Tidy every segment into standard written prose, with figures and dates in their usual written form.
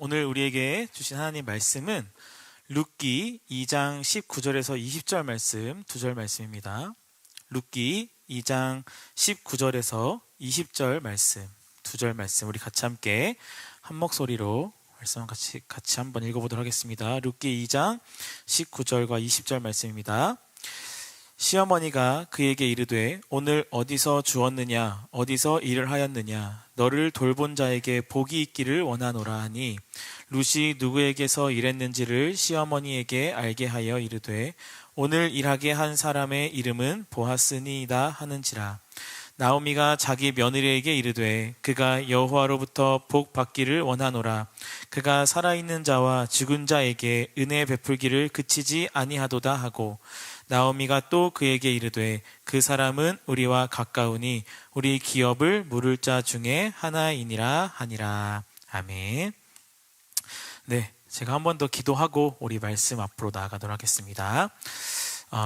오늘 우리에게 주신 하나님 말씀은 룻기 2장 19절에서 20절 말씀, 2절 말씀입니다. 룻기 2장 19절에서 20절 말씀, 2절 말씀 우리 같이 함께 한 목소리로 말씀 같이 한번 읽어보도록 하겠습니다. 룻기 2장 19절과 20절 말씀입니다. 시어머니가 그에게 이르되 오늘 어디서 주었느냐 어디서 일을 하였느냐 너를 돌본 자에게 복이 있기를 원하노라 하니 룻이 누구에게서 일했는지를 시어머니에게 알게 하여 이르되 오늘 일하게 한 사람의 이름은 보아스니이다 하는지라. 나오미가 자기 며느리에게 이르되 그가 여호와로부터 복 받기를 원하노라. 그가 살아있는 자와 죽은 자에게 은혜 베풀기를 그치지 아니하도다 하고 나오미가 또 그에게 이르되 그 사람은 우리와 가까우니 우리 기업을 물을 자 중에 하나이니라 하니라. 아멘. 네, 제가 한 번 더 기도하고 우리 말씀 앞으로 나아가도록 하겠습니다.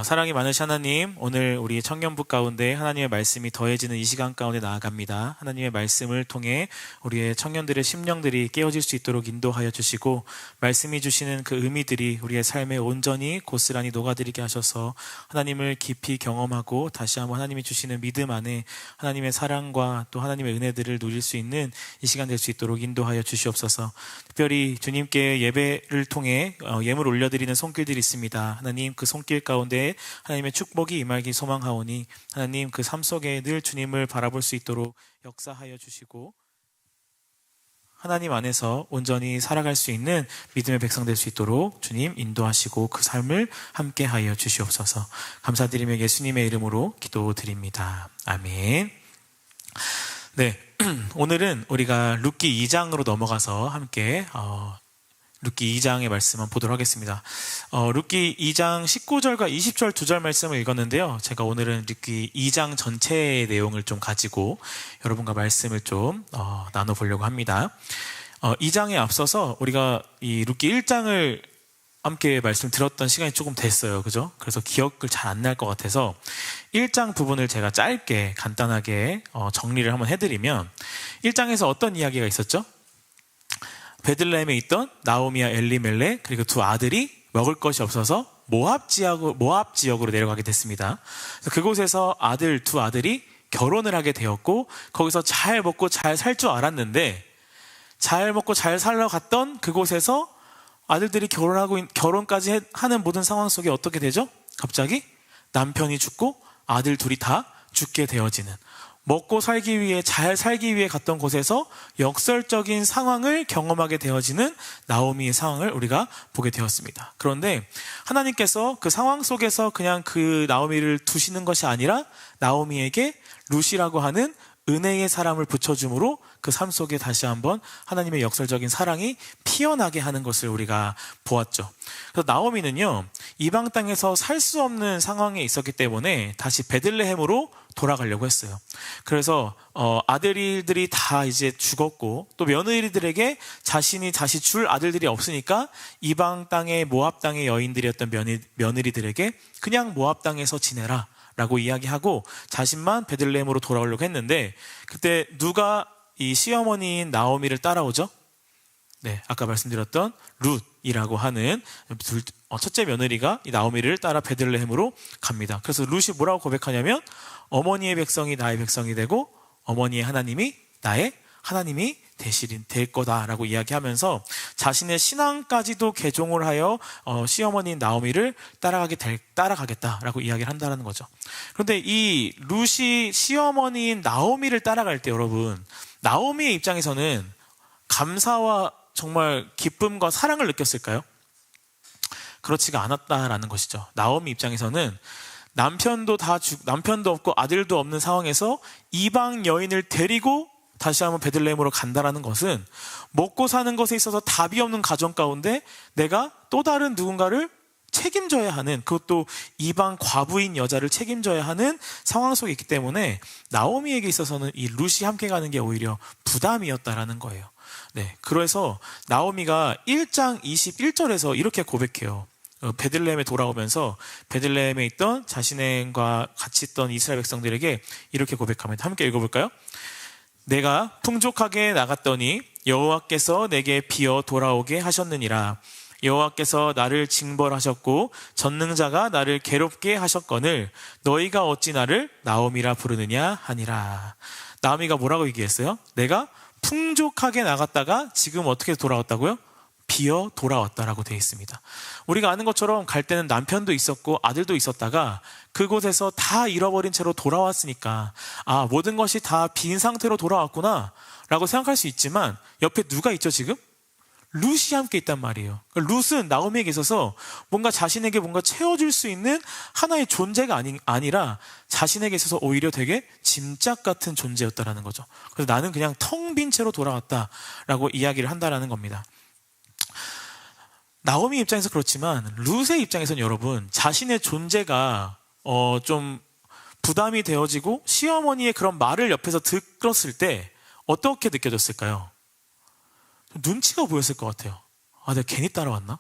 사랑이 많으신 하나님, 오늘 우리 청년부 가운데 하나님의 말씀이 더해지는 이 시간 가운데 나아갑니다. 하나님의 말씀을 통해 우리의 청년들의 심령들이 깨어질 수 있도록 인도하여 주시고 말씀이 주시는 그 의미들이 우리의 삶에 온전히 고스란히 녹아들이게 하셔서 하나님을 깊이 경험하고 다시 한번 하나님이 주시는 믿음 안에 하나님의 사랑과 또 하나님의 은혜들을 누릴 수 있는 이 시간 될 수 있도록 인도하여 주시옵소서. 특별히 주님께 예배를 통해 예물 올려드리는 손길들이 있습니다. 하나님 그 손길 가운데 하나님의 축복이 임하기 소망하오니 하나님 그 삶 속에 늘 주님을 바라볼 수 있도록 역사하여 주시고 하나님 안에서 온전히 살아갈 수 있는 믿음의 백성 될 수 있도록 주님 인도하시고 그 삶을 함께 하여 주시옵소서. 감사드리며 예수님의 이름으로 기도드립니다. 아멘. 네, 오늘은 우리가 룻기 2장으로 넘어가서 함께 룻기 2장의 말씀을 보도록 하겠습니다. 룻기 2장 19절과 20절 2절 말씀을 읽었는데요. 제가 오늘은 룻기 2장 전체의 내용을 좀 가지고 여러분과 말씀을 좀 나눠보려고 합니다. 2장에 앞서서 우리가 이 룻기 1장을 함께 말씀 들었던 시간이 조금 됐어요. 그죠? 그래서 기억을 잘 안 날 것 같아서 1장 부분을 제가 짧게 간단하게 정리를 한번 해드리면 1장에서 어떤 이야기가 있었죠? 베들레헴에 있던 나오미와 엘리멜렉 그리고 두 아들이 먹을 것이 없어서 모압 지역으로 내려가게 됐습니다. 그곳에서 두 아들이 결혼을 하게 되었고 거기서 잘 먹고 잘 살 줄 알았는데 잘 먹고 잘 살러 갔던 그곳에서 아들들이 결혼까지 하는 모든 상황 속에 어떻게 되죠? 갑자기 남편이 죽고 아들 둘이 다 죽게 되어지는 먹고 살기 위해 잘 살기 위해 갔던 곳에서 역설적인 상황을 경험하게 되어지는 나오미의 상황을 우리가 보게 되었습니다. 그런데 하나님께서 그 상황 속에서 그냥 그 나오미를 두시는 것이 아니라 나오미에게 룻이라고 하는 은혜의 사람을 붙여줌으로 그 삶 속에 다시 한번 하나님의 역설적인 사랑이 피어나게 하는 것을 우리가 보았죠. 그래서 나오미는요, 이방 땅에서 살 수 없는 상황에 있었기 때문에 다시 베들레헴으로 돌아가려고 했어요. 그래서 아들들이 다 이제 죽었고 또 며느리들에게 자신이 다시 줄 아들들이 없으니까 이방 땅의 모압 땅의 여인들이었던 며느리들에게 그냥 모압 땅에서 지내라 라고 이야기하고 자신만 베들레헴으로 돌아오려고 했는데 그때 누가 이 시어머니인 나오미를 따라오죠? 네, 아까 말씀드렸던 룻이라고 하는 첫째 며느리가 이 나오미를 따라 베들레헴으로 갑니다. 그래서 룻이 뭐라고 고백하냐면 어머니의 백성이 나의 백성이 되고 어머니의 하나님이 나의 하나님이 될 거다라고 이야기하면서 자신의 신앙까지도 개종을 하여 시어머니인 나오미를 따라가겠다라고 이야기를 한다는 거죠. 그런데 이 룻이 시어머니인 나오미를 따라갈 때 여러분 나오미의 입장에서는 감사와 정말 기쁨과 사랑을 느꼈을까요? 그렇지가 않았다라는 것이죠. 나오미 입장에서는 남편도 없고 아들도 없는 상황에서 이방 여인을 데리고 다시 한번 베들레헴으로 간다라는 것은 먹고 사는 것에 있어서 답이 없는 가정 가운데 내가 또 다른 누군가를 책임져야 하는, 그것도 이방 과부인 여자를 책임져야 하는 상황 속에 있기 때문에 나오미에게 있어서는 이 룻이 함께 가는 게 오히려 부담이었다라는 거예요. 네, 그래서 나오미가 1장 21절에서 이렇게 고백해요. 베들레헴에 돌아오면서 베들레헴에 있던 자신과 같이 있던 이스라엘 백성들에게 이렇게 고백합니다. 함께 읽어볼까요? 내가 풍족하게 나갔더니 여호와께서 내게 비어 돌아오게 하셨느니라. 여호와께서 나를 징벌하셨고 전능자가 나를 괴롭게 하셨거늘 너희가 어찌 나를 나옴이라 부르느냐 하니라. 나오미가 뭐라고 얘기했어요? 내가 풍족하게 나갔다가 지금 어떻게 돌아왔다고요? 비어 돌아왔다라고 되어 있습니다. 우리가 아는 것처럼 갈 때는 남편도 있었고 아들도 있었다가 그곳에서 다 잃어버린 채로 돌아왔으니까 모든 것이 다 빈 상태로 돌아왔구나 라고 생각할 수 있지만 옆에 누가 있죠 지금? 룻이 함께 있단 말이에요. 룻은 나오미에게 있어서 뭔가 자신에게 뭔가 채워줄 수 있는 하나의 존재가 아니라 자신에게 있어서 오히려 되게 짐짝 같은 존재였다라는 거죠. 그래서 나는 그냥 텅 빈 채로 돌아왔다라고 이야기를 한다라는 겁니다. 나오미 입장에서 그렇지만 룻의 입장에서는 여러분 자신의 존재가 좀 부담이 되어지고 시어머니의 그런 말을 옆에서 들었을 때 어떻게 느껴졌을까요? 눈치가 보였을 것 같아요. 내가 괜히 따라왔나?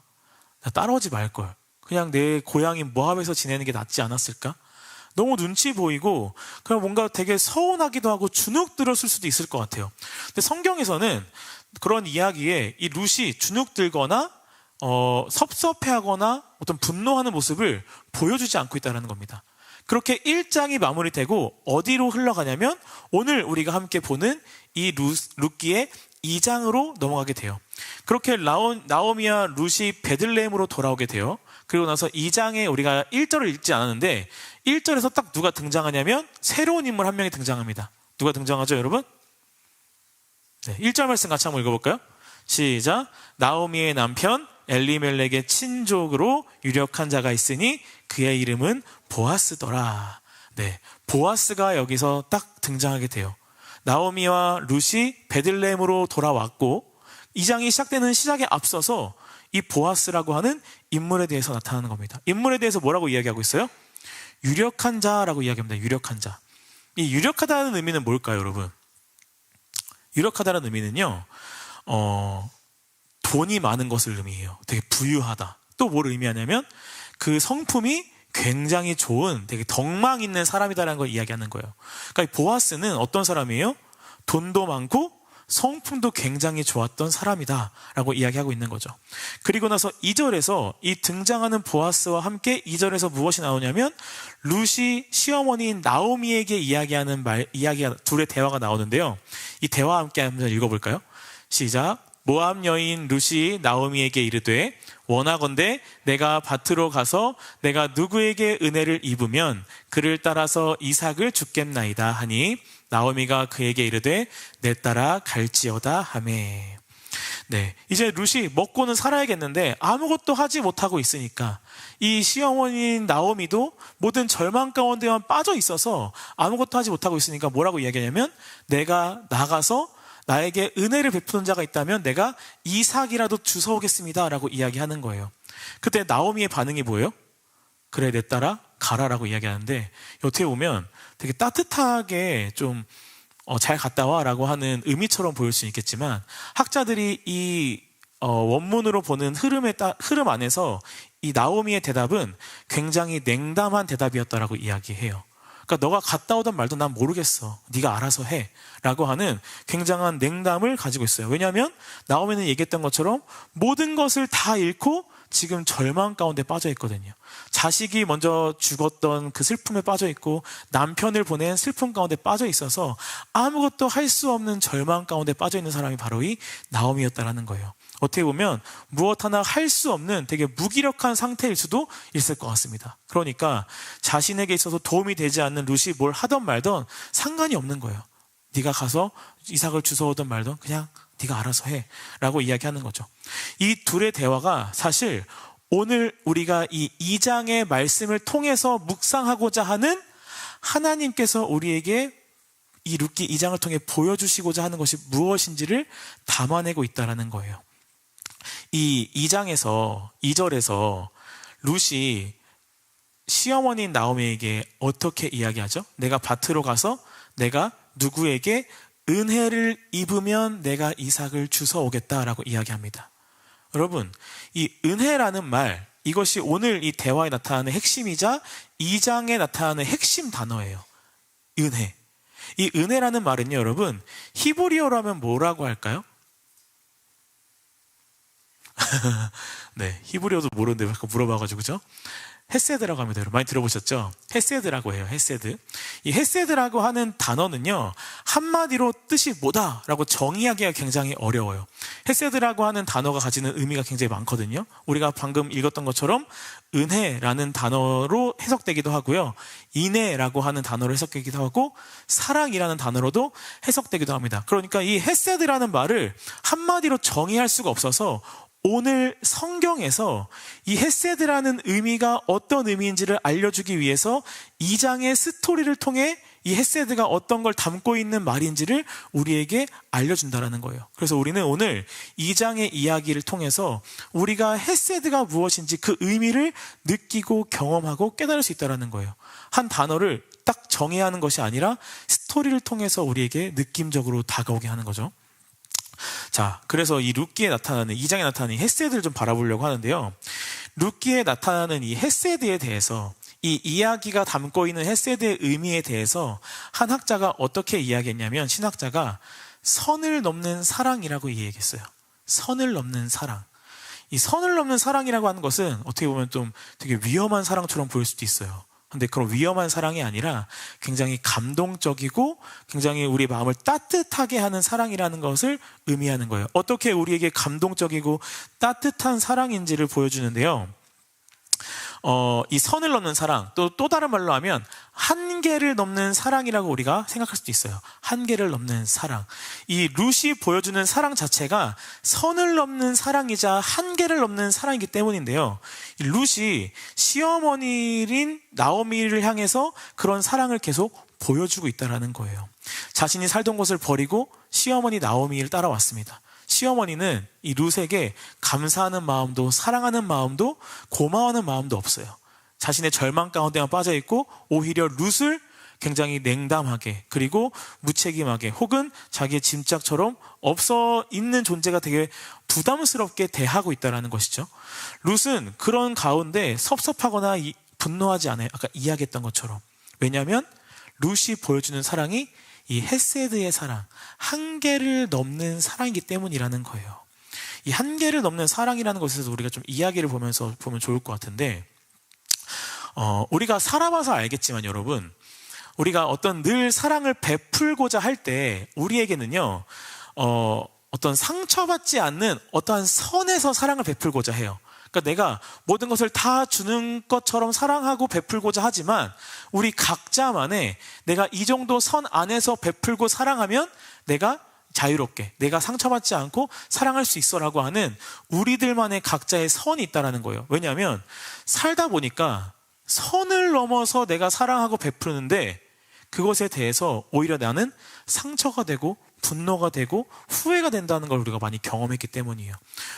나 따라오지 말걸. 그냥 내 고향인 모압에서 지내는 게 낫지 않았을까? 너무 눈치 보이고 그냥 뭔가 되게 서운하기도 하고 주눅 들었을 수도 있을 것 같아요. 근데 성경에서는 그런 이야기에 이 룻이 주눅 들거나 섭섭해하거나 어떤 분노하는 모습을 보여주지 않고 있다는 겁니다. 그렇게 1장이 마무리되고 어디로 흘러가냐면 오늘 우리가 함께 보는 이 룻기의 2장으로 넘어가게 돼요. 그렇게 나오미와 룻이 베들레헴으로 돌아오게 돼요. 그리고 나서 2장에 우리가 1절을 읽지 않았는데 1절에서 딱 누가 등장하냐면 새로운 인물 한 명이 등장합니다. 누가 등장하죠 여러분? 네, 1절 말씀 같이 한번 읽어볼까요? 시작. 나오미의 남편 엘리멜렉의 친족으로 유력한 자가 있으니 그의 이름은 보아스더라. 네, 보아스가 여기서 딱 등장하게 돼요. 나오미와 룻이 베들레헴으로 돌아왔고 2장이 시작되는 시작에 앞서서 이 보아스라고 하는 인물에 대해서 나타나는 겁니다. 인물에 대해서 뭐라고 이야기하고 있어요? 유력한 자라고 이야기합니다. 유력한 자. 이 유력하다는 의미는 뭘까요, 여러분? 유력하다는 의미는요, 돈이 많은 것을 의미해요. 되게 부유하다. 또 뭘 의미하냐면 그 성품이 굉장히 좋은 되게 덕망 있는 사람이다라는 걸 이야기하는 거예요. 그러니까 이 보아스는 어떤 사람이에요? 돈도 많고 성품도 굉장히 좋았던 사람이다라고 이야기하고 있는 거죠. 그리고 나서 2절에서 이 등장하는 보아스와 함께 2절에서 무엇이 나오냐면 룻이 시어머니인 나오미에게 이야기하는 둘의 대화가 나오는데요. 이 대화 함께 한번 읽어볼까요? 시작. 모압 여인 룻이 나오미에게 이르되 원하건대 내가 밭으로 가서 내가 누구에게 은혜를 입으면 그를 따라서 이삭을 주겠나이다 하니 나오미가 그에게 이르되 내 따라 갈지어다 하매. 네, 이제 룻이 먹고는 살아야겠는데 아무것도 하지 못하고 있으니까 이 시어머니인 나오미도 모든 절망 가운데만 빠져 있어서 아무것도 하지 못하고 있으니까 뭐라고 이야기하냐면 내가 나가서 나에게 은혜를 베푸는 자가 있다면 내가 이삭이라도 주워오겠습니다 라고 이야기하는 거예요. 그때 나오미의 반응이 뭐예요? 그래 내 따라 가라라고 이야기하는데 어떻게 보면 되게 따뜻하게 좀 잘 갔다 와라고 하는 의미처럼 보일 수 있겠지만 학자들이 이 원문으로 보는 흐름 안에서 이 나오미의 대답은 굉장히 냉담한 대답이었다라고 이야기해요. 그러니까 너가 갔다 오든 말든 난 모르겠어. 네가 알아서 해. 라고 하는 굉장한 냉담을 가지고 있어요. 왜냐하면 나오미는 얘기했던 것처럼 모든 것을 다 잃고 지금 절망 가운데 빠져 있거든요. 자식이 먼저 죽었던 그 슬픔에 빠져 있고 남편을 보낸 슬픔 가운데 빠져 있어서 아무것도 할 수 없는 절망 가운데 빠져 있는 사람이 바로 이 나오미였다라는 거예요. 어떻게 보면 무엇 하나 할 수 없는 되게 무기력한 상태일 수도 있을 것 같습니다. 그러니까 자신에게 있어서 도움이 되지 않는 룻이 뭘 하던 말던 상관이 없는 거예요. 네가 가서 이삭을 주워오든 말든 그냥 네가 알아서 해 라고 이야기하는 거죠. 이 둘의 대화가 사실 오늘 우리가 이 2장의 말씀을 통해서 묵상하고자 하는 하나님께서 우리에게 이 룻기 2장을 통해 보여주시고자 하는 것이 무엇인지를 담아내고 있다는 거예요. 이 2장에서 2절에서 룻이 시어머니인 나오미에게 어떻게 이야기하죠? 내가 밭으로 가서 내가 누구에게 은혜를 입으면 내가 이삭을 주워오겠다라고 이야기합니다. 여러분, 이 은혜라는 말, 이것이 오늘 이 대화에 나타나는 핵심이자 2장에 나타나는 핵심 단어예요. 은혜. 이 은혜라는 말은요, 여러분, 히브리어로 하면 뭐라고 할까요? 네, 히브리어도 모르는데 자꾸 물어봐가지고, 그죠? 헤세드라고 합니다. 여러분 많이 들어보셨죠? 헤세드라고 해요. 헤세드. 이 헤세드라고 하는 단어는요, 한마디로 뜻이 뭐다라고 정의하기가 굉장히 어려워요. 헤세드라고 하는 단어가 가지는 의미가 굉장히 많거든요. 우리가 방금 읽었던 것처럼 은혜라는 단어로 해석되기도 하고요, 인애라고 하는 단어로 해석되기도 하고, 사랑이라는 단어로도 해석되기도 합니다. 그러니까 이 헤세드라는 말을 한마디로 정의할 수가 없어서 오늘 성경에서 이 헤세드라는 의미가 어떤 의미인지를 알려주기 위해서 2장의 스토리를 통해 이 헤세드가 어떤 걸 담고 있는 말인지를 우리에게 알려준다는 거예요. 그래서 우리는 오늘 2장의 이야기를 통해서 우리가 헤세드가 무엇인지 그 의미를 느끼고 경험하고 깨달을 수 있다는 거예요. 한 단어를 딱 정해야 하는 것이 아니라 스토리를 통해서 우리에게 느낌적으로 다가오게 하는 거죠. 자, 그래서 이 룻기에 나타나는, 2장에 나타나는 이 헤세드를 좀 바라보려고 하는데요. 룻기에 나타나는 이 헤세드에 대해서, 이 이야기가 담고 있는 헤세드의 의미에 대해서 한 학자가 어떻게 이야기했냐면, 신학자가 선을 넘는 사랑이라고 이야기했어요. 선을 넘는 사랑. 이 선을 넘는 사랑이라고 하는 것은 어떻게 보면 좀 되게 위험한 사랑처럼 보일 수도 있어요. 근데 그런 위험한 사랑이 아니라 굉장히 감동적이고 굉장히 우리 마음을 따뜻하게 하는 사랑이라는 것을 의미하는 거예요. 어떻게 우리에게 감동적이고 따뜻한 사랑인지를 보여주는데요. 이 선을 넘는 사랑, 또 다른 말로 하면 한계를 넘는 사랑이라고 우리가 생각할 수도 있어요. 한계를 넘는 사랑. 이 룻이 보여주는 사랑 자체가 선을 넘는 사랑이자 한계를 넘는 사랑이기 때문인데요. 이 룻이 시어머니인 나오미를 향해서 그런 사랑을 계속 보여주고 있다는 거예요. 자신이 살던 곳을 버리고 시어머니 나오미를 따라왔습니다. 시어머니는 이 룻에게 감사하는 마음도 사랑하는 마음도 고마워하는 마음도 없어요. 자신의 절망 가운데만 빠져있고 오히려 룻을 굉장히 냉담하게, 그리고 무책임하게, 혹은 자기의 짐짝처럼 없어 있는 존재가 되게 부담스럽게 대하고 있다는 것이죠. 룻은 그런 가운데 섭섭하거나 분노하지 않아요. 아까 이야기했던 것처럼. 왜냐하면 룻이 보여주는 사랑이 이 헤세드의 사랑, 한계를 넘는 사랑이기 때문이라는 거예요. 이 한계를 넘는 사랑이라는 것에서 우리가 좀 이야기를 보면서 보면 좋을 것 같은데, 우리가 살아봐서 알겠지만 여러분, 우리가 어떤 늘 사랑을 베풀고자 할 때 우리에게는요, 어떤 상처받지 않는 어떠한 선에서 사랑을 베풀고자 해요. 그러니까 내가 모든 것을 다 주는 것처럼 사랑하고 베풀고자 하지만 우리 각자만의 내가 이 정도 선 안에서 베풀고 사랑하면 내가 자유롭게, 내가 상처받지 않고 사랑할 수 있어라고 하는 우리들만의 각자의 선이 있다는 거예요. 왜냐하면 살다 보니까 선을 넘어서 내가 사랑하고 베푸는데 그것에 대해서 오히려 나는 상처가 되고 분노가 되고 후회가 된다는 걸 우리가 많이 경험했기 때문이에요.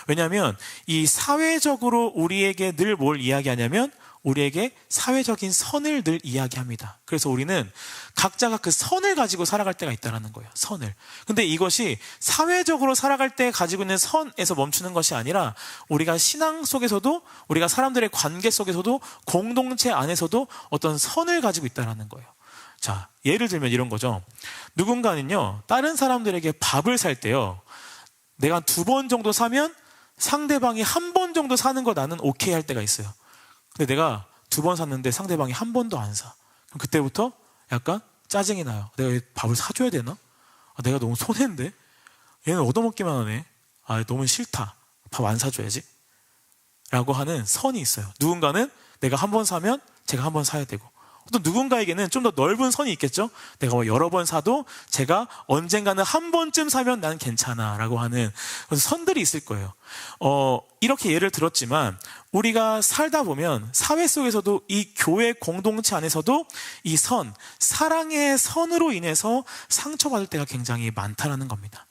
왜냐하면 이 사회적으로 우리에게 늘 뭘 이야기하냐면 우리에게 사회적인 선을 늘 이야기합니다. 그래서 우리는 각자가 그 선을 가지고 살아갈 때가 있다는 거예요. 선을. 근데 이것이 사회적으로 살아갈 때 가지고 있는 선에서 멈추는 것이 아니라 우리가 신앙 속에서도, 우리가 사람들의 관계 속에서도, 공동체 안에서도 어떤 선을 가지고 있다는 거예요. 자, 예를 들면 이런 거죠. 누군가는요, 다른 사람들에게 밥을 살 때요, 내가 2번 정도 사면 상대방이 1번 정도 사는 거 나는 오케이 할 때가 있어요. 근데 내가 2번 샀는데 상대방이 1번도 안 사. 그럼 그때부터 약간 짜증이 나요. 내가 이 밥을 사줘야 되나? 내가 너무 손해인데? 얘는 얻어먹기만 하네. 너무 싫다. 밥 안 사줘야지. 라고 하는 선이 있어요. 누군가는 내가 1번 사면 제가 1번 사야 되고, 또 누군가에게는 좀 더 넓은 선이 있겠죠. 내가 여러 번 사도 제가 언젠가는 1번쯤 사면 난 괜찮아 라고 하는 선들이 있을 거예요. 이렇게 예를 들었지만 우리가 살다 보면 사회 속에서도, 이 교회 공동체 안에서도 이 선, 사랑의 선으로 인해서 상처받을 때가 굉장히 많다는 겁니다.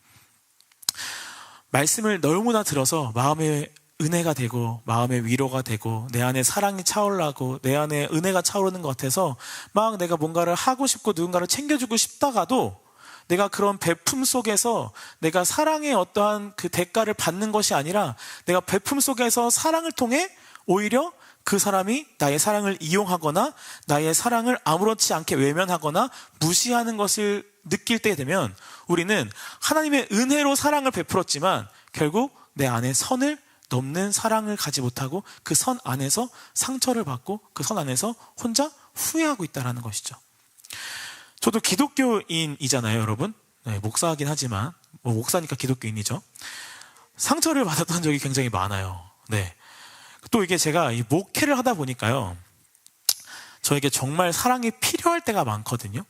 말씀을 너무나 들어서 마음에 은혜가 되고 마음의 위로가 되고 내 안에 사랑이 차오르고 내 안에 은혜가 차오르는 것 같아서 막 내가 뭔가를 하고 싶고 누군가를 챙겨주고 싶다가도 내가 그런 베품 속에서 내가 사랑의 어떠한 그 대가를 받는 것이 아니라 내가 베품 속에서 사랑을 통해 오히려 그 사람이 나의 사랑을 이용하거나 나의 사랑을 아무렇지 않게 외면하거나 무시하는 것을 느낄 때 되면 우리는 하나님의 은혜로 사랑을 베풀었지만 결국 내 안에 선을 넘는 사랑을 가지 못하고 그 선 안에서 상처를 받고 그 선 안에서 혼자 후회하고 있다는 것이죠. 저도 기독교인이잖아요, 여러분. 네, 목사이긴 하지만 목사니까 기독교인이죠. 상처를 받았던 적이 굉장히 많아요. 네. 또 이게 제가 이 목회를 하다 보니까요, 저에게 정말 사랑이 필요할 때가 많거든요.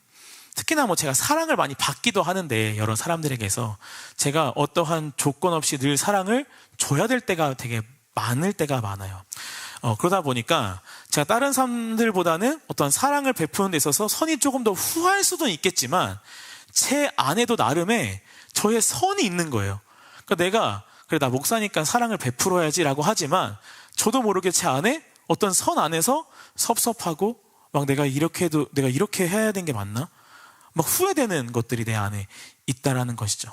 특히나 제가 사랑을 많이 받기도 하는데 여러 사람들에게서 제가 어떠한 조건 없이 늘 사랑을 줘야 될 때가 되게 많을 때가 많아요. 그러다 보니까 제가 다른 사람들보다는 어떤 사랑을 베푸는 데 있어서 선이 조금 더 후할 수도 있겠지만 제 안에도 나름의 저의 선이 있는 거예요. 그러니까 그래 나 목사니까 사랑을 베풀어야지라고 하지만 저도 모르게 제 안에 어떤 선 안에서 섭섭하고 막 내가 이렇게 해야 되는 게 맞나? 막 후회되는 것들이 내 안에 있다라는 것이죠.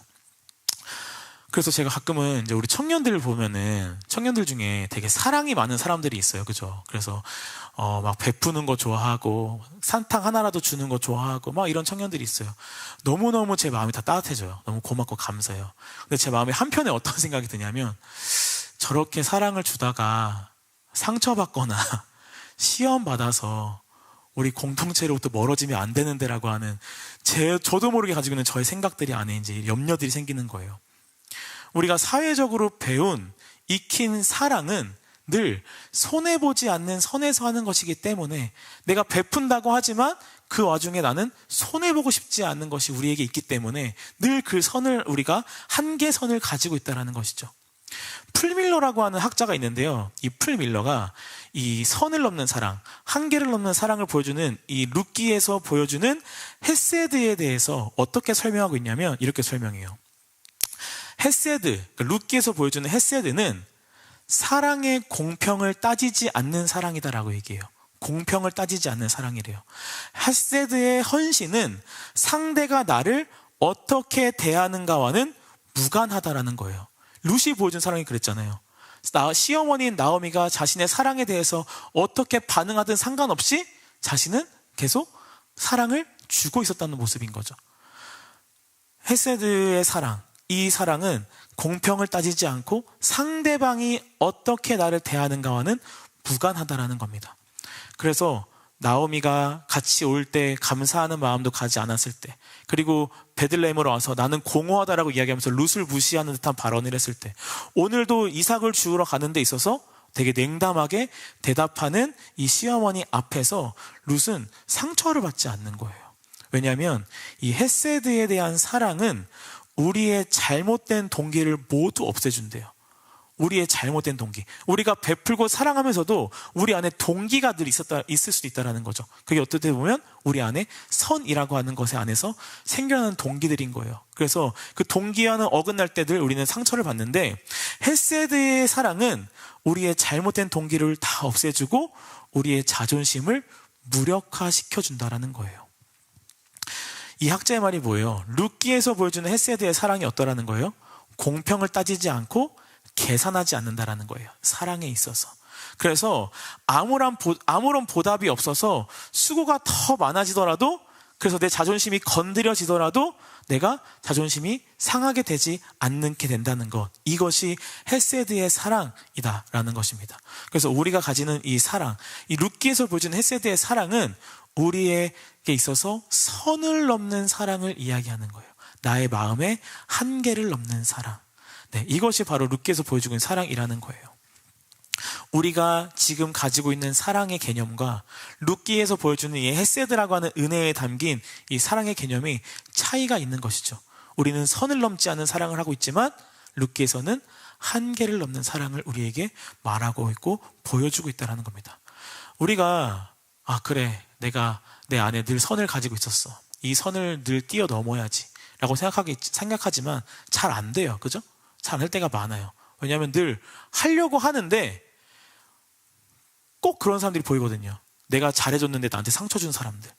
그래서 제가 가끔은 이제 우리 청년들을 보면은 청년들 중에 되게 사랑이 많은 사람들이 있어요. 그죠? 그래서 막 베푸는 거 좋아하고 사탕 하나라도 주는 거 좋아하고 막 이런 청년들이 있어요. 너무너무 제 마음이 다 따뜻해져요. 너무 고맙고 감사해요. 근데 제 마음에 한편에 어떤 생각이 드냐면 저렇게 사랑을 주다가 상처받거나 시험 받아서 우리 공동체로부터 멀어지면 안 되는데라고 하는 저도 모르게 가지고 있는 저의 생각들이 안에 이제 염려들이 생기는 거예요. 우리가 사회적으로 배운 익힌 사랑은 늘 손해보지 않는 선에서 하는 것이기 때문에 내가 베푼다고 하지만 그 와중에 나는 손해보고 싶지 않는 것이 우리에게 있기 때문에 늘 그 선을 우리가 한계선을 가지고 있다는 것이죠. 풀밀러라고 하는 학자가 있는데요. 이 풀밀러가 이 선을 넘는 사랑, 한계를 넘는 사랑을 보여주는 이 룻기에서 보여주는 헤세드에 대해서 어떻게 설명하고 있냐면 이렇게 설명해요. 헤세드, 룻기에서 보여주는 헤세드는 사랑의 공평을 따지지 않는 사랑이다라고 얘기해요. 공평을 따지지 않는 사랑이래요. 헤세드의 헌신은 상대가 나를 어떻게 대하는가와는 무관하다라는 거예요. 룻이 보여준 사랑이 그랬잖아요. 시어머니인 나오미가 자신의 사랑에 대해서 어떻게 반응하든 상관없이 자신은 계속 사랑을 주고 있었다는 모습인 거죠. 헤세드의 사랑, 이 사랑은 공평을 따지지 않고 상대방이 어떻게 나를 대하는가와는 무관하다라는 겁니다. 그래서 나오미가 같이 올 때 감사하는 마음도 가지 않았을 때, 그리고 베들레헴으로 와서 나는 공허하다라고 이야기하면서 룻을 무시하는 듯한 발언을 했을 때, 오늘도 이삭을 주우러 가는 데 있어서 되게 냉담하게 대답하는 이 시어머니 앞에서 룻은 상처를 받지 않는 거예요. 왜냐하면 이 헤세드에 대한 사랑은 우리의 잘못된 동기를 모두 없애준대요. 우리의 잘못된 동기. 우리가 베풀고 사랑하면서도 우리 안에 동기가 늘 있을 수도 있다는 거죠. 그게 어떻게 보면 우리 안에 선이라고 하는 것에 안에서 생겨나는 동기들인 거예요. 그래서 그 동기와는 어긋날 때들 우리는 상처를 받는데, 헤세드의 사랑은 우리의 잘못된 동기를 다 없애주고 우리의 자존심을 무력화시켜준다는 거예요. 이 학자의 말이 뭐예요? 룻기에서 보여주는 헤세드의 사랑이 어떠라는 거예요? 공평을 따지지 않고 계산하지 않는다라는 거예요. 사랑에 있어서. 그래서 아무런 보답이 없어서 수고가 더 많아지더라도, 그래서 내 자존심이 건드려지더라도 내가 자존심이 상하게 되지 않게 된다는 것, 이것이 헤세드의 사랑이다라는 것입니다. 그래서 우리가 가지는 이 사랑, 이 룻기에서 보여주는 헤세드의 사랑은 우리에게 있어서 선을 넘는 사랑을 이야기하는 거예요. 나의 마음의 한계를 넘는 사랑. 네, 이것이 바로 룻기에서 보여주고 있는 사랑이라는 거예요. 우리가 지금 가지고 있는 사랑의 개념과 룻기에서 보여주는 이 헤세드라고 하는 은혜에 담긴 이 사랑의 개념이 차이가 있는 것이죠. 우리는 선을 넘지 않은 사랑을 하고 있지만 룻기에서는 한계를 넘는 사랑을 우리에게 말하고 있고 보여주고 있다는 겁니다. 우리가 그래, 내가 내 안에 늘 선을 가지고 있었어, 이 선을 늘 뛰어넘어야지 라고 생각하지만 잘 안 돼요. 그죠? 잘 안 할 때가 많아요. 왜냐하면 늘 하려고 하는데 꼭 그런 사람들이 보이거든요. 내가 잘해줬는데 나한테 상처 준 사람들,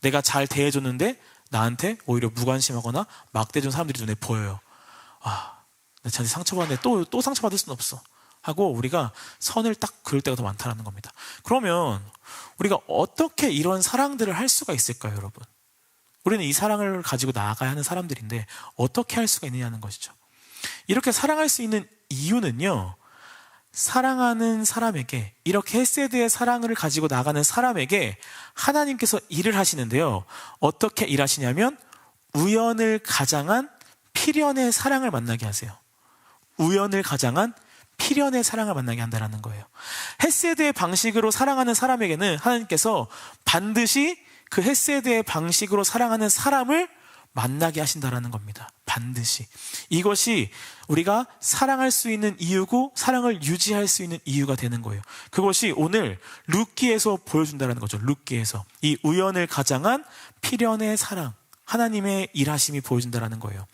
내가 잘 대해줬는데 나한테 오히려 무관심하거나 막대준 사람들이 눈에 보여요. 나 쟤한테 상처받았는데 또 상처받을 수는 없어. 하고 우리가 선을 딱 그을 때가 더 많다는 겁니다. 그러면 우리가 어떻게 이런 사랑들을 할 수가 있을까요, 여러분? 우리는 이 사랑을 가지고 나아가야 하는 사람들인데 어떻게 할 수가 있느냐는 것이죠. 이렇게 사랑할 수 있는 이유는요, 사랑하는 사람에게, 이렇게 헤세드의 사랑을 가지고 나가는 사람에게 하나님께서 일을 하시는데요, 어떻게 일하시냐면 우연을 가장한 필연의 사랑을 만나게 하세요. 우연을 가장한 필연의 사랑을 만나게 한다는 거예요. 헤세드의 방식으로 사랑하는 사람에게는 하나님께서 반드시 그 헤세드의 방식으로 사랑하는 사람을 만나게 하신다는 겁니다. 반드시. 이것이 우리가 사랑할 수 있는 이유고 사랑을 유지할 수 있는 이유가 되는 거예요. 그것이 오늘 룻기에서 보여준다는 거죠. 룻기에서 이 우연을 가장한 필연의 사랑, 하나님의 일하심이 보여준다는 거예요.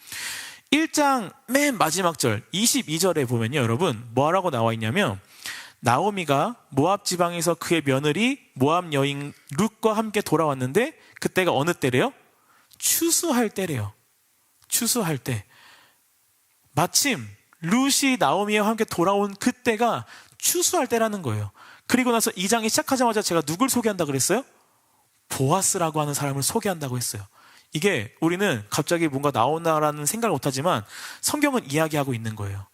1장 맨 마지막 절 22절에 보면요, 여러분 뭐라고 나와 있냐면, 나오미가 모압 지방에서 그의 며느리 모압 여인 룻과 함께 돌아왔는데, 그때가 어느 때래요? 추수할 때래요. 추수할 때. 마침 룻이 나오미와 함께 돌아온 그때가 추수할 때라는 거예요. 그리고 나서 2장이 시작하자마자 제가 누굴 소개한다 그랬어요? 보아스라고 하는 사람을 소개한다고 했어요. 이게 우리는 갑자기 뭔가 나오나라는 생각을 못하지만 성경은 이야기하고 있는 거예요.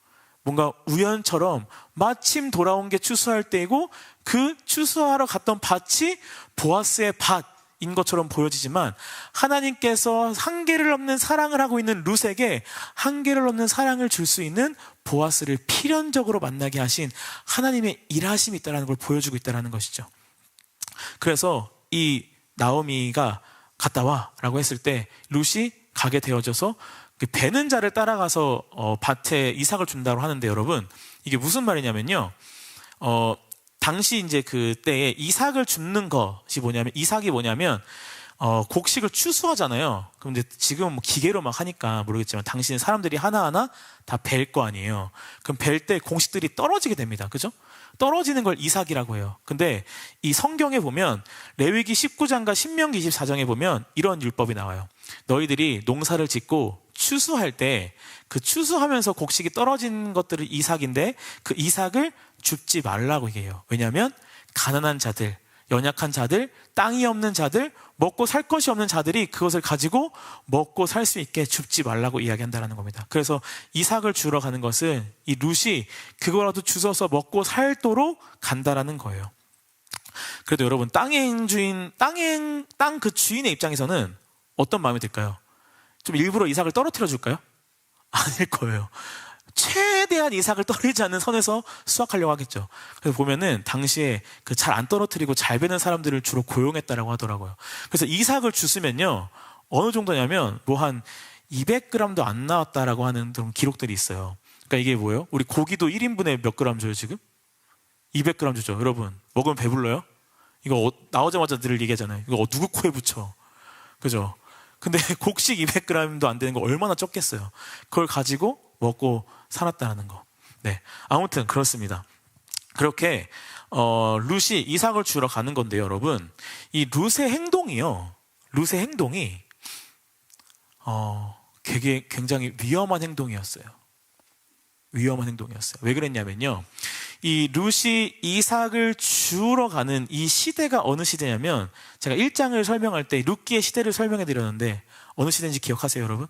뭔가 우연처럼 마침 돌아온 게 추수할 때이고 그 추수하러 갔던 밭이 보아스의 밭인 것처럼 보여지지만, 하나님께서 한계를 넘는 사랑을 하고 있는 룻에게 한계를 넘는 사랑을 줄 수 있는 보아스를 필연적으로 만나게 하신 하나님의 일하심이 있다는 걸 보여주고 있다는 것이죠. 그래서 이 나오미가 갔다 와 라고 했을 때 룻이 가게 되어져서 베는 자를 따라가서 밭에 이삭을 준다고 하는데, 여러분 이게 무슨 말이냐면요, 당시 이제 그때에 이삭을 줍는 것이 뭐냐면, 이삭이 뭐냐면 곡식을 추수하잖아요. 그럼 이제 지금 뭐 기계로 막 하니까 모르겠지만 당시는 사람들이 하나하나 다 벨 거 아니에요. 그럼 벨 때 곡식들이 떨어지게 됩니다. 그죠? 떨어지는 걸 이삭이라고 해요. 근데 이 성경에 보면 레위기 19장과 신명기 24장에 보면 이런 율법이 나와요. 너희들이 농사를 짓고 추수할 때 그 추수하면서 곡식이 떨어진 것들을 이삭인데 그 이삭을 줍지 말라고 얘기해요. 왜냐하면 가난한 자들, 연약한 자들, 땅이 없는 자들, 먹고 살 것이 없는 자들이 그것을 가지고 먹고 살 수 있게 줍지 말라고 이야기한다는 겁니다. 그래서 이삭을 주러 가는 것은 이 룻이 그거라도 주워서 먹고 살도록 간다라는 거예요. 그래도 여러분, 땅 그 주인의 입장에서는 어떤 마음이 들까요? 좀 일부러 이삭을 떨어뜨려 줄까요? 아닐 거예요. 최대한 이삭을 떨어지지 않는 선에서 수확하려고 하겠죠. 그래서 보면은 당시에 그 잘 안 떨어뜨리고 잘 베는 사람들을 주로 고용했다라고 하더라고요. 그래서 이삭을 주스면요, 어느 정도냐면 뭐 한 200g도 안 나왔다라고 하는 그런 기록들이 있어요. 그러니까 이게 뭐예요? 우리 고기도 1인분에 몇 그램 줘요 지금? 200g 주죠. 여러분 먹으면 배불러요? 이거 나오자마자 늘 얘기하잖아요. 이거 누구 코에 붙여? 그죠? 근데 곡식 200g도 안 되는 거 얼마나 적겠어요. 그걸 가지고 먹고 살았다는 거. 네, 아무튼 그렇습니다. 그렇게 룻이 이삭을 주러 가는 건데요, 여러분. 이 룻의 행동이요, 룻의 행동이 굉장히 위험한 행동이었어요. 위험한 행동이었어요. 왜 그랬냐면요, 이 룻이 이삭을 주우러 가는 이 시대가 어느 시대냐면, 제가 1장을 설명할 때 룻기의 시대를 설명해 드렸는데 어느 시대인지 기억하세요, 여러분?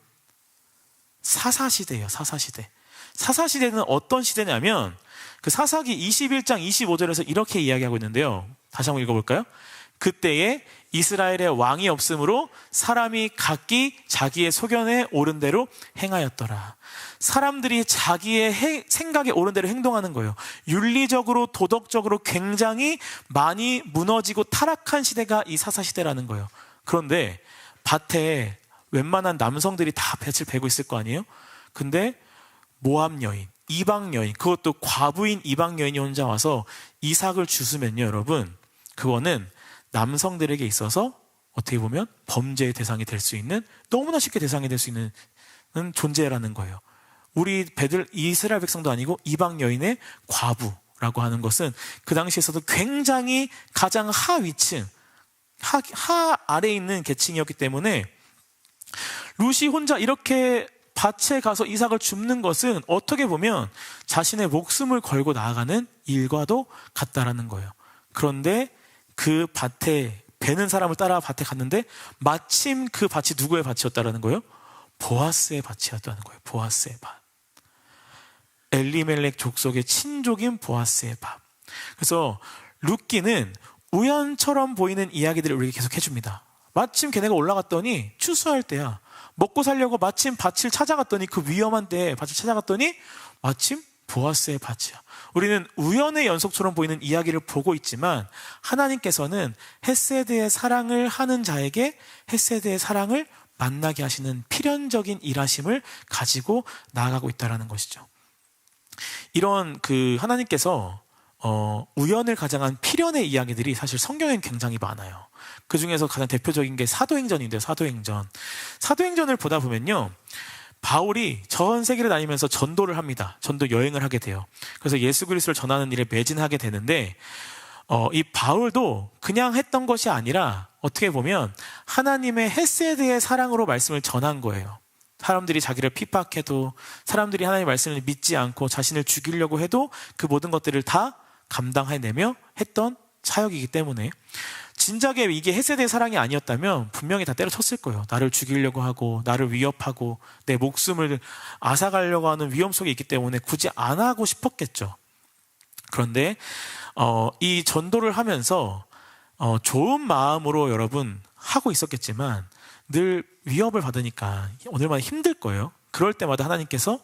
사사시대예요. 사사시대. 사사시대는 어떤 시대냐면, 그 사사기 21장 25절에서 이렇게 이야기하고 있는데요, 다시 한번 읽어볼까요? 그때에 이스라엘의 왕이 없으므로 사람이 각기 자기의 소견에 옳은 대로 행하였더라. 사람들이 자기의 생각에 옳은 대로 행동하는 거예요. 윤리적으로 도덕적으로 굉장히 많이 무너지고 타락한 시대가 이 사사시대라는 거예요. 그런데 밭에 웬만한 남성들이 다 밭을 베고 있을 거 아니에요? 근데 모압 여인, 이방 여인, 그것도 과부인 이방 여인이 혼자 와서 이삭을 주스면요, 여러분, 그거는 남성들에게 있어서 어떻게 보면 범죄의 대상이 될 수 있는, 너무나 쉽게 대상이 될 수 있는 존재라는 거예요. 우리 이스라엘 백성도 아니고 이방 여인의 과부라고 하는 것은 그 당시에서도 굉장히 가장 하위층, 하 아래에 있는 계층이었기 때문에 룻이 혼자 이렇게 밭에 가서 이삭을 줍는 것은 어떻게 보면 자신의 목숨을 걸고 나아가는 일과도 같다라는 거예요. 그런데 그 밭에 베는 사람을 따라 밭에 갔는데 마침 그 밭이 누구의 밭이었다라는 거예요? 보아스의 밭이었다는 거예요. 보아스의 밭. 엘리멜렉 족속의 친족인 보아스의 밭. 그래서 룻기는 우연처럼 보이는 이야기들을 우리에게 계속 해줍니다. 마침 걔네가 올라갔더니 추수할 때야. 먹고 살려고 마침 밭을 찾아갔더니 그 위험한 때에 밭을 찾아갔더니 마침 보아스의 밭이야. 우리는 우연의 연속처럼 보이는 이야기를 보고 있지만 하나님께서는 헤세드의 사랑을 하는 자에게 헤세드의 사랑을 만나게 하시는 필연적인 일하심을 가지고 나아가고 있다는 것이죠. 이런 하나님께서 우연을 가장한 필연의 이야기들이 사실 성경엔 굉장히 많아요. 그 중에서 가장 대표적인 게 사도행전인데요. 사도행전을 보다 보면요, 바울이 전 세계를 다니면서 전도를 합니다. 전도 여행을 하게 돼요. 그래서 예수 그리스도를 전하는 일에 매진하게 되는데 이 바울도 그냥 했던 것이 아니라 어떻게 보면 하나님의 헤세드의 사랑으로 말씀을 전한 거예요. 사람들이 자기를 핍박해도, 사람들이 하나님의 말씀을 믿지 않고 자신을 죽이려고 해도 그 모든 것들을 다 감당해내며 했던 사역이기 때문에 진작에 이게 헤세드의 사랑이 아니었다면 분명히 다 때려쳤을 거예요. 나를 죽이려고 하고 나를 위협하고 내 목숨을 앗아가려고 하는 위험 속에 있기 때문에 굳이 안 하고 싶었겠죠. 그런데 이 전도를 하면서 좋은 마음으로 여러분 하고 있었겠지만 늘 위협을 받으니까 오늘만 힘들 거예요. 그럴 때마다 하나님께서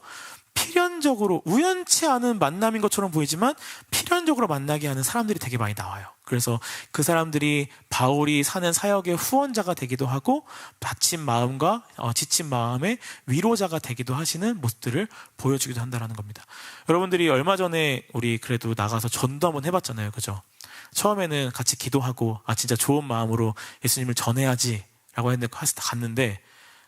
필연적으로 우연치 않은 만남인 것처럼 보이지만 필연적으로 만나게 하는 사람들이 되게 많이 나와요. 그래서 그 사람들이 바울이 사는 사역의 후원자가 되기도 하고 다친 마음과 지친 마음의 위로자가 되기도 하시는 모습들을 보여주기도 한다는 겁니다. 여러분들이 얼마 전에 우리 그래도 나가서 전도 한번 해봤잖아요. 그죠? 처음에는 같이 기도하고 진짜 좋은 마음으로 예수님을 전해야지 라고 했는데 갔는데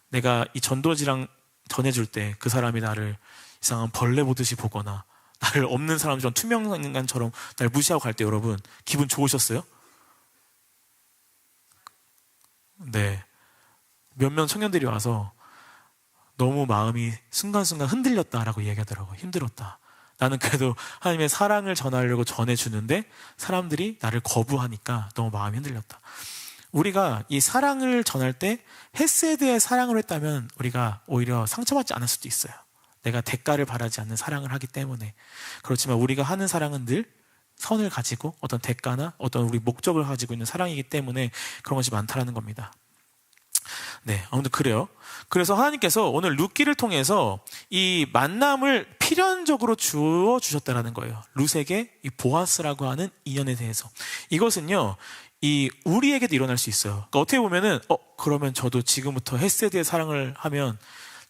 내가 이 전도지랑 전해줄 때 그 사람이 나를 이상한 벌레 보듯이 보거나 나를 없는 사람처럼 투명한 인간처럼 날 무시하고 갈 때 여러분 기분 좋으셨어요? 네. 몇몇 청년들이 와서 너무 마음이 순간순간 흔들렸다라고 얘기하더라고요. 힘들었다. 나는 그래도 하나님의 사랑을 전하려고 전해주는데 사람들이 나를 거부하니까 너무 마음이 흔들렸다. 우리가 이 사랑을 전할 때 헤세드의 사랑을 했다면 우리가 오히려 상처받지 않을 수도 있어요. 내가 대가를 바라지 않는 사랑을 하기 때문에. 그렇지만 우리가 하는 사랑은 늘 선을 가지고 어떤 대가나 어떤 우리 목적을 가지고 있는 사랑이기 때문에 그런 것이 많다라는 겁니다. 네, 아무튼 그래요. 그래서 하나님께서 오늘 룻기를 통해서 이 만남을 필연적으로 주어 주셨다라는 거예요. 룻에게 이 보아스라고 하는 인연에 대해서. 이것은요, 이 우리에게도 일어날 수 있어요. 그러니까 어떻게 보면은 그러면 저도 지금부터 헤세드의 사랑을 하면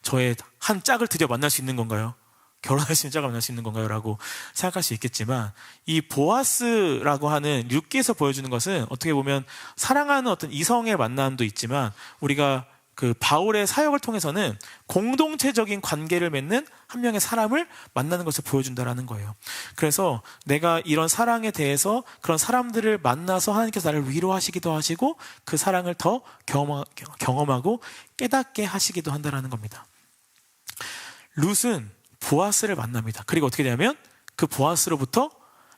저의 한 짝을 드디어 만날 수 있는 건가요? 결혼할 수 있는 짝을 만날 수 있는 건가요? 라고 생각할 수 있겠지만 이 보아스라고 하는 룻기에서 보여주는 것은 어떻게 보면 사랑하는 어떤 이성의 만남도 있지만 우리가 그 바울의 사역을 통해서는 공동체적인 관계를 맺는 한 명의 사람을 만나는 것을 보여준다라는 거예요. 그래서 내가 이런 사랑에 대해서 그런 사람들을 만나서 하나님께서 나를 위로하시기도 하시고 그 사랑을 더 경험하고 깨닫게 하시기도 한다라는 겁니다. 룻은 보아스를 만납니다. 그리고 어떻게 되냐면 그 보아스로부터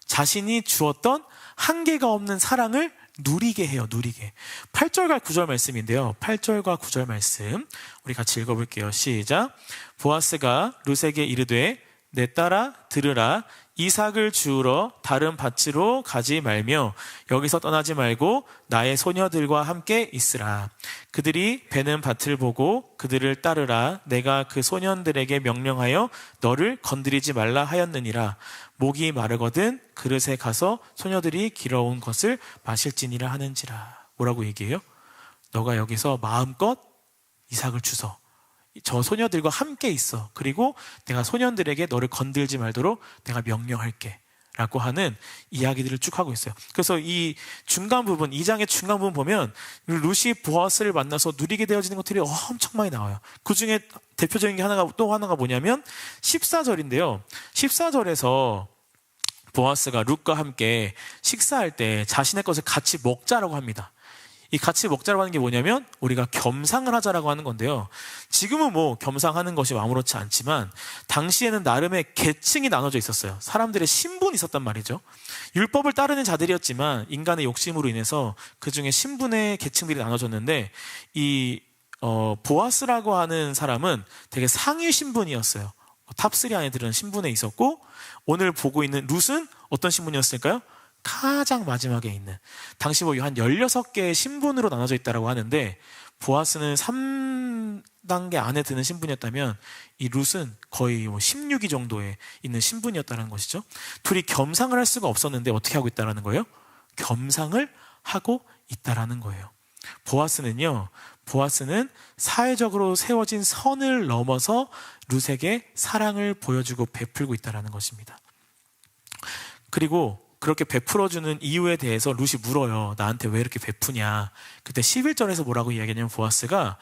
자신이 주었던 한계가 없는 사랑을 누리게 해요. 누리게. 8절과 9절 말씀인데요. 8절과 9절 말씀 우리 같이 읽어볼게요. 시작. 보아스가 룻에게 이르되 내 딸아 들으라. 이삭을 주우러 다른 밭으로 가지 말며 여기서 떠나지 말고 나의 소녀들과 함께 있으라. 그들이 베는 밭을 보고 그들을 따르라. 내가 그 소년들에게 명령하여 너를 건드리지 말라 하였느니라. 목이 마르거든 그릇에 가서 소녀들이 길어온 것을 마실지니라 하는지라. 뭐라고 얘기해요? 너가 여기서 마음껏 이삭을 주서 저 소녀들과 함께 있어. 그리고 내가 소년들에게 너를 건들지 말도록 내가 명령할게 라고 하는 이야기들을 쭉 하고 있어요. 그래서 이 중간 부분, 2장의 중간 부분 보면 룻이 보아스를 만나서 누리게 되어지는 것들이 엄청 많이 나와요. 그 중에 대표적인 게 또 하나가 뭐냐면 14절인데요. 14절에서 보아스가 룻과 함께 식사할 때 자신의 것을 같이 먹자라고 합니다. 이 같이 먹자라고 하는 게 뭐냐면 우리가 겸상을 하자라고 하는 건데요. 지금은 뭐 겸상하는 것이 아무렇지 않지만 당시에는 나름의 계층이 나눠져 있었어요. 사람들의 신분이 있었단 말이죠. 율법을 따르는 자들이었지만 인간의 욕심으로 인해서 그 중에 신분의 계층들이 나눠졌는데 이 보아스라고 하는 사람은 되게 상위 신분이었어요. 탑3 안에 들은 신분에 있었고, 오늘 보고 있는 룻은 어떤 신분이었을까요? 가장 마지막에 있는, 당시 뭐 한 16개의 신분으로 나눠져 있다고 하는데, 보아스는 3단계 안에 드는 신분이었다면 이 룻은 거의 뭐 16위 정도에 있는 신분이었다는 것이죠. 둘이 겸상을 할 수가 없었는데 어떻게 하고 있다는 거예요? 겸상을 하고 있다는 거예요. 보아스는 사회적으로 세워진 선을 넘어서 룻에게 사랑을 보여주고 베풀고 있다는 것입니다. 그리고 그렇게 베풀어주는 이유에 대해서 룻이 물어요. 나한테 왜 이렇게 베푸냐. 그때 11절에서 뭐라고 이야기하냐면 보아스가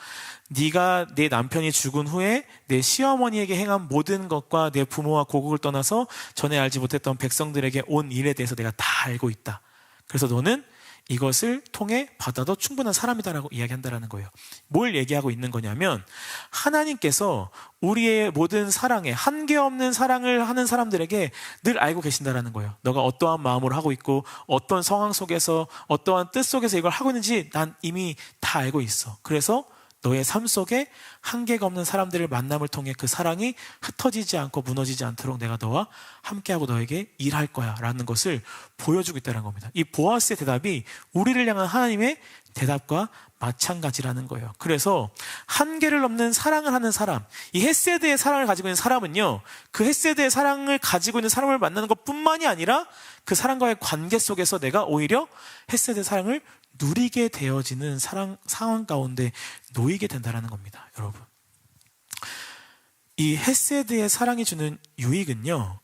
네가 내 남편이 죽은 후에 내 시어머니에게 행한 모든 것과 내 부모와 고국을 떠나서 전에 알지 못했던 백성들에게 온 일에 대해서 내가 다 알고 있다. 그래서 너는 이것을 통해 받아도 충분한 사람이다라고 이야기한다는 거예요. 뭘 얘기하고 있는 거냐면 하나님께서 우리의 모든 사랑에 한계없는 사랑을 하는 사람들에게 늘 알고 계신다는 거예요. 너가 어떠한 마음으로 하고 있고 어떤 상황 속에서 어떠한 뜻 속에서 이걸 하고 있는지 난 이미 다 알고 있어. 그래서 너의 삶 속에 한계가 없는 사람들을 만남을 통해 그 사랑이 흩어지지 않고 무너지지 않도록 내가 너와 함께하고 너에게 일할 거야 라는 것을 보여주고 있다는 겁니다. 이 보아스의 대답이 우리를 향한 하나님의 대답과 마찬가지라는 거예요. 그래서 한계를 넘는 사랑을 하는 사람, 이 헤세드의 사랑을 가지고 있는 사람은요, 그 헤세드의 사랑을 가지고 있는 사람을 만나는 것 뿐만이 아니라 그 사람과의 관계 속에서 내가 오히려 헤세드의 사랑을 누리게 되어지는 상황 가운데 놓이게 된다는 겁니다. 여러분, 이 헤세드의 사랑이 주는 유익은요,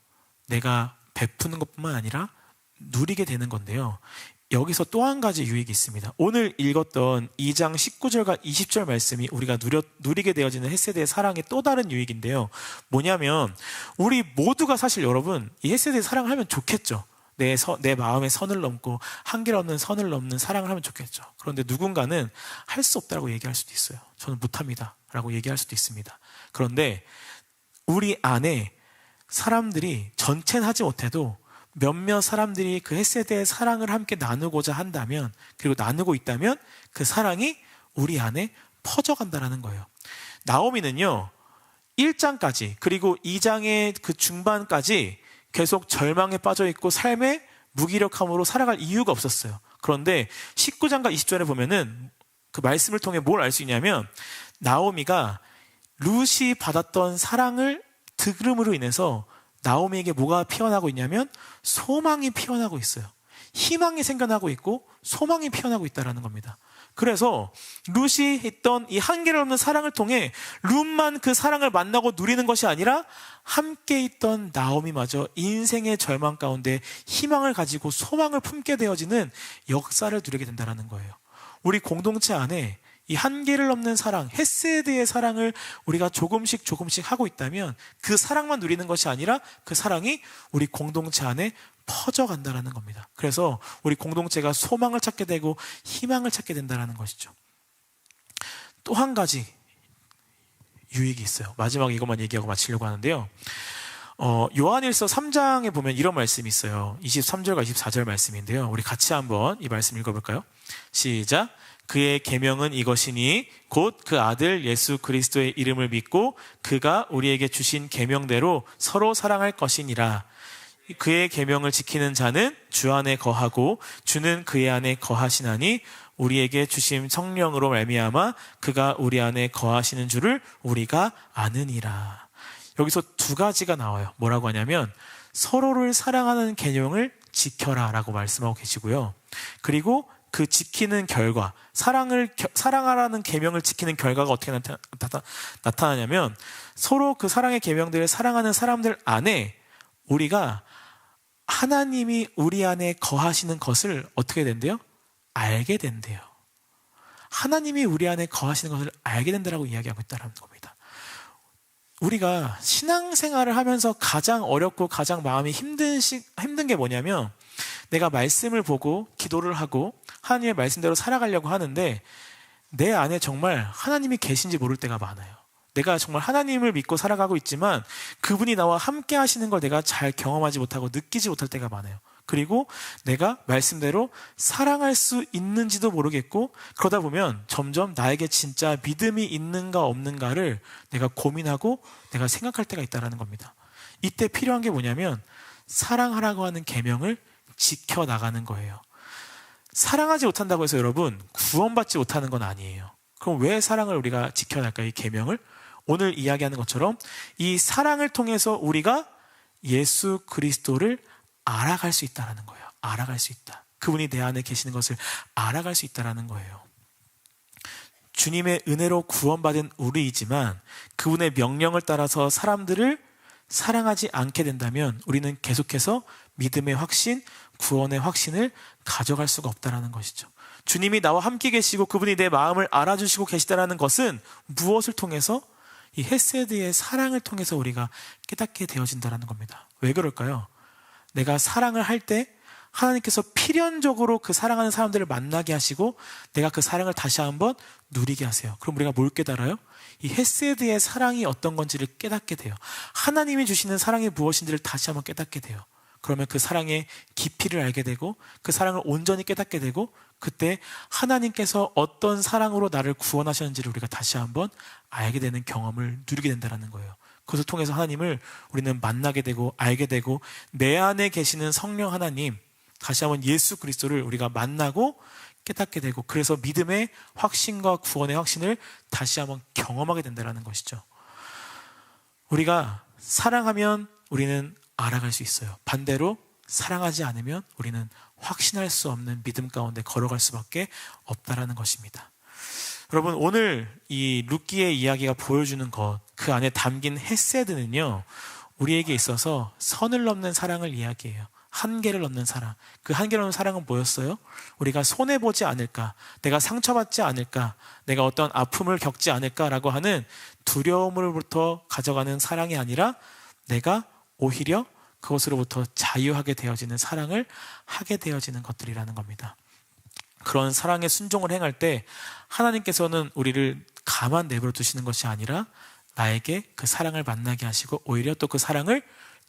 내가 베푸는 것뿐만 아니라 누리게 되는 건데요, 여기서 또 한 가지 유익이 있습니다. 오늘 읽었던 2장 19절과 20절 말씀이 우리가 누리게 되어지는 헤세드의 사랑의 또 다른 유익인데요, 뭐냐면 우리 모두가 사실 여러분 이 헤세드의 사랑을 하면 좋겠죠. 내 마음의 선을 넘고 한계를 없는 선을 넘는 사랑을 하면 좋겠죠. 그런데 누군가는 할 수 없다고 얘기할 수도 있어요. 저는 못합니다 라고 얘기할 수도 있습니다. 그런데 우리 안에 사람들이 전체는 하지 못해도 몇몇 사람들이 그 헤세드의 사랑을 함께 나누고자 한다면, 그리고 나누고 있다면 그 사랑이 우리 안에 퍼져간다는 거예요. 나오미는요 1장까지 그리고 2장의 그 중반까지 계속 절망에 빠져 있고 삶의 무기력함으로 살아갈 이유가 없었어요. 그런데 19장과 20절에 보면은 그 말씀을 통해 뭘 알 수 있냐면 나오미가 룻이 받았던 사랑을 들음으로 인해서 나오미에게 뭐가 피어나고 있냐면 소망이 피어나고 있어요. 희망이 생겨나고 있고 소망이 피어나고 있다는 겁니다. 그래서 룻이 했던 이 한계를 없는 사랑을 통해 룻만 그 사랑을 만나고 누리는 것이 아니라 함께 있던 나오미마저 인생의 절망 가운데 희망을 가지고 소망을 품게 되어지는 역사를 누리게 된다는 거예요. 우리 공동체 안에 이 한계를 넘는 사랑, 헤세드의 사랑을 우리가 조금씩 하고 있다면 그 사랑만 누리는 것이 아니라 그 사랑이 우리 공동체 안에 퍼져간다는 겁니다. 그래서 우리 공동체가 소망을 찾게 되고 희망을 찾게 된다는 것이죠. 또 한 가지 유익이 있어요. 마지막에 이것만 얘기하고 마치려고 하는데요, 요한일서 3장에 보면 이런 말씀이 있어요. 23절과 24절 말씀인데요, 우리 같이 한번 이 말씀 읽어볼까요? 시작. 그의 계명은 이것이니 곧 그 아들 예수 그리스도의 이름을 믿고 그가 우리에게 주신 계명대로 서로 사랑할 것이니라. 그의 계명을 지키는 자는 주 안에 거하고 주는 그의 안에 거하시나니 우리에게 주신 성령으로 말미암아 그가 우리 안에 거하시는 줄을 우리가 아느니라. 여기서 두 가지가 나와요. 뭐라고 하냐면 서로를 사랑하는 계명을 지켜라 라고 말씀하고 계시고요, 그리고 그 지키는 결과, 사랑하라는 계명을 지키는 결과가 어떻게 나타나냐면 서로 그 사랑의 계명들을 사랑하는 사람들 안에 우리가 하나님이 우리 안에 거하시는 것을 어떻게 된대요? 알게 된대요. 하나님이 우리 안에 거하시는 것을 알게 된다라고 이야기하고 있다는 겁니다. 우리가 신앙생활을 하면서 가장 어렵고 가장 마음이 힘든 게 뭐냐면 내가 말씀을 보고 기도를 하고 하나님의 말씀대로 살아가려고 하는데 내 안에 정말 하나님이 계신지 모를 때가 많아요. 내가 정말 하나님을 믿고 살아가고 있지만 그분이 나와 함께 하시는 걸 내가 잘 경험하지 못하고 느끼지 못할 때가 많아요. 그리고 내가 말씀대로 사랑할 수 있는지도 모르겠고, 그러다 보면 점점 나에게 진짜 믿음이 있는가 없는가를 내가 고민하고 내가 생각할 때가 있다는 겁니다. 이때 필요한 게 뭐냐면 사랑하라고 하는 계명을 지켜나가는 거예요. 사랑하지 못한다고 해서 여러분 구원받지 못하는 건 아니에요. 그럼 왜 사랑을 우리가 지켜날까요? 이 계명을? 오늘 이야기하는 것처럼 이 사랑을 통해서 우리가 예수 그리스도를 알아갈 수 있다는 거예요. 알아갈 수 있다. 그분이 내 안에 계시는 것을 알아갈 수 있다는 거예요. 주님의 은혜로 구원받은 우리이지만 그분의 명령을 따라서 사람들을 사랑하지 않게 된다면 우리는 계속해서 믿음의 확신, 구원의 확신을 가져갈 수가 없다는 것이죠. 주님이 나와 함께 계시고 그분이 내 마음을 알아주시고 계시다는 것은 무엇을 통해서? 이 헤세드의 사랑을 통해서 우리가 깨닫게 되어진다는 겁니다. 왜 그럴까요? 내가 사랑을 할 때 하나님께서 필연적으로 그 사랑하는 사람들을 만나게 하시고 내가 그 사랑을 다시 한번 누리게 하세요. 그럼 우리가 뭘 깨달아요? 이 헤세드의 사랑이 어떤 건지를 깨닫게 돼요. 하나님이 주시는 사랑이 무엇인지를 다시 한번 깨닫게 돼요. 그러면 그 사랑의 깊이를 알게 되고 그 사랑을 온전히 깨닫게 되고 그때 하나님께서 어떤 사랑으로 나를 구원하셨는지를 우리가 다시 한번 알게 되는 경험을 누리게 된다는 거예요. 그것을 통해서 하나님을 우리는 만나게 되고 알게 되고 내 안에 계시는 성령 하나님, 다시 한번 예수 그리스도를 우리가 만나고 깨닫게 되고 그래서 믿음의 확신과 구원의 확신을 다시 한번 경험하게 된다는 것이죠. 우리가 사랑하면 우리는 알아갈 수 있어요. 반대로 사랑하지 않으면 우리는 확신할 수 없는 믿음 가운데 걸어갈 수밖에 없다라는 것입니다. 여러분, 오늘 이 룻기의 이야기가 보여주는 것, 그 안에 담긴 헤세드는요, 우리에게 있어서 선을 넘는 사랑을 이야기해요. 한계를 넘는 사랑. 그 한계를 넘는 사랑은 뭐였어요? 우리가 손해보지 않을까, 내가 상처받지 않을까, 내가 어떤 아픔을 겪지 않을까라고 하는 두려움으로부터 가져가는 사랑이 아니라 내가 오히려 그것으로부터 자유하게 되어지는 사랑을 하게 되어지는 것들이라는 겁니다. 그런 사랑의 순종을 행할 때 하나님께서는 우리를 가만 내버려 두시는 것이 아니라 나에게 그 사랑을 만나게 하시고 오히려 또 그 사랑을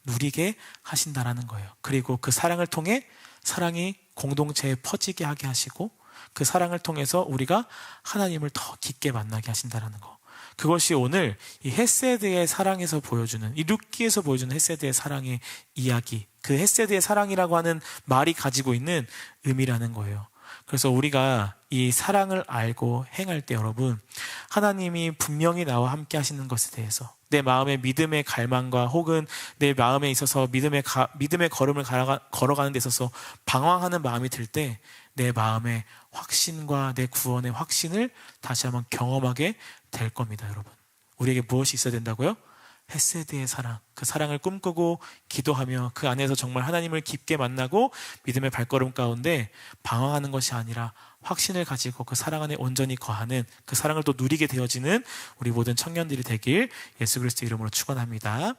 누리게 하신다라는 거예요. 그리고 그 사랑을 통해 사랑이 공동체에 퍼지게 하게 하시고 그 사랑을 통해서 우리가 하나님을 더 깊게 만나게 하신다라는 거. 그것이 오늘 이 헤세드의 사랑에서 보여주는, 이 룻기에서 보여주는 헤세드의 사랑의 이야기, 그 헤세드의 사랑이라고 하는 말이 가지고 있는 의미라는 거예요. 그래서 우리가 이 사랑을 알고 행할 때 여러분, 하나님이 분명히 나와 함께 하시는 것에 대해서 내 마음의 믿음의 갈망과 혹은 내 마음에 있어서 믿음의 걸음을 걸어가는 데 있어서 방황하는 마음이 들 때 내 마음의 확신과 내 구원의 확신을 다시 한번 경험하게 될 겁니다, 여러분. 우리에게 무엇이 있어야 된다고요? 헤세드의 사랑, 그 사랑을 꿈꾸고 기도하며 그 안에서 정말 하나님을 깊게 만나고 믿음의 발걸음 가운데 방황하는 것이 아니라 확신을 가지고 그 사랑 안에 온전히 거하는, 그 사랑을 또 누리게 되어지는 우리 모든 청년들이 되길 예수 그리스도 이름으로 축원합니다.